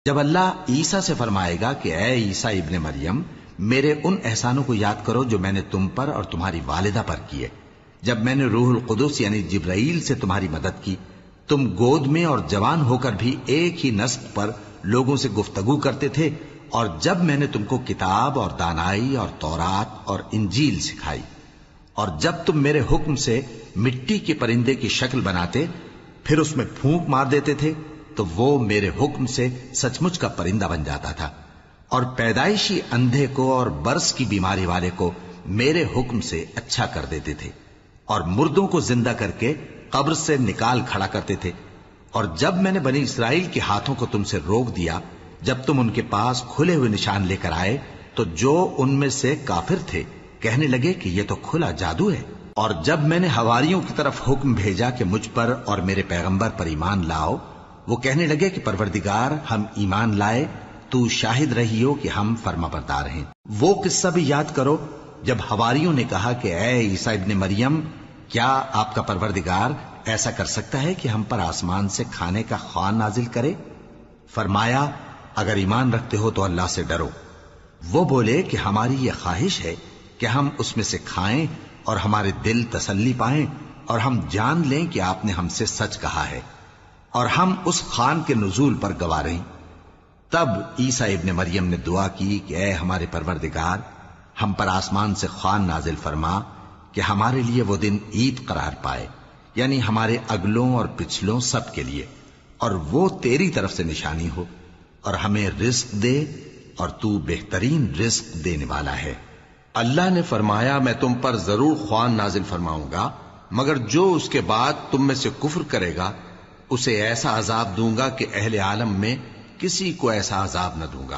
جب اللہ عیسیٰ سے فرمائے گا کہ اے عیسیٰ ابن مریم، میرے ان احسانوں کو یاد کرو جو میں نے تم پر اور تمہاری والدہ پر کیے، جب میں نے روح القدس یعنی جبرائیل سے تمہاری مدد کی، تم گود میں اور جوان ہو کر بھی ایک ہی نسق پر لوگوں سے گفتگو کرتے تھے، اور جب میں نے تم کو کتاب اور دانائی اور تورات اور انجیل سکھائی، اور جب تم میرے حکم سے مٹی کے پرندے کی شکل بناتے پھر اس میں پھونک مار دیتے تھے تو وہ میرے حکم سے سچ مچ کا پرندہ بن جاتا تھا، اور پیدائشی اندھے کو اور برس کی بیماری والے کو میرے حکم سے اچھا کر دیتے تھے، اور مردوں کو زندہ کر کے قبر سے نکال کھڑا کرتے تھے۔ اور جب میں نے بنی اسرائیل کے ہاتھوں کو تم سے روک دیا جب تم ان کے پاس کھلے ہوئے نشان لے کر آئے، تو جو ان میں سے کافر تھے کہنے لگے کہ یہ تو کھلا جادو ہے۔ اور جب میں نے حواریوں کی طرف حکم بھیجا کہ مجھ پر اور میرے پیغمبر پر ایمان لاؤ، وہ کہنے لگے کہ پروردگار، ہم ایمان لائے، تو شاہد رہی ہو کہ ہم فرما بردار ہیں۔ وہ قصہ بھی یاد کرو جب حواریوں نے کہا کہ اے عیسیٰ ابن مریم، کیا آپ کا پروردگار ایسا کر سکتا ہے کہ ہم پر آسمان سے کھانے کا خوان نازل کرے؟ فرمایا، اگر ایمان رکھتے ہو تو اللہ سے ڈرو۔ وہ بولے کہ ہماری یہ خواہش ہے کہ ہم اس میں سے کھائیں اور ہمارے دل تسلی پائیں، اور ہم جان لیں کہ آپ نے ہم سے سچ کہا ہے، اور ہم اس خوان کے نزول پر گواہ رہیں۔ تب عیسیٰ ابن مریم نے دعا کی کہ اے ہمارے پروردگار، ہم پر آسمان سے خوان نازل فرما کہ ہمارے لیے وہ دن عید قرار پائے، یعنی ہمارے اگلوں اور پچھلوں سب کے لیے، اور وہ تیری طرف سے نشانی ہو، اور ہمیں رزق دے، اور تو بہترین رزق دینے والا ہے۔ اللہ نے فرمایا، میں تم پر ضرور خوان نازل فرماؤں گا، مگر جو اس کے بعد تم میں سے کفر کرے گا اسے ایسا عذاب دوں گا کہ اہل عالم میں کسی کو ایسا عذاب نہ دوں گا۔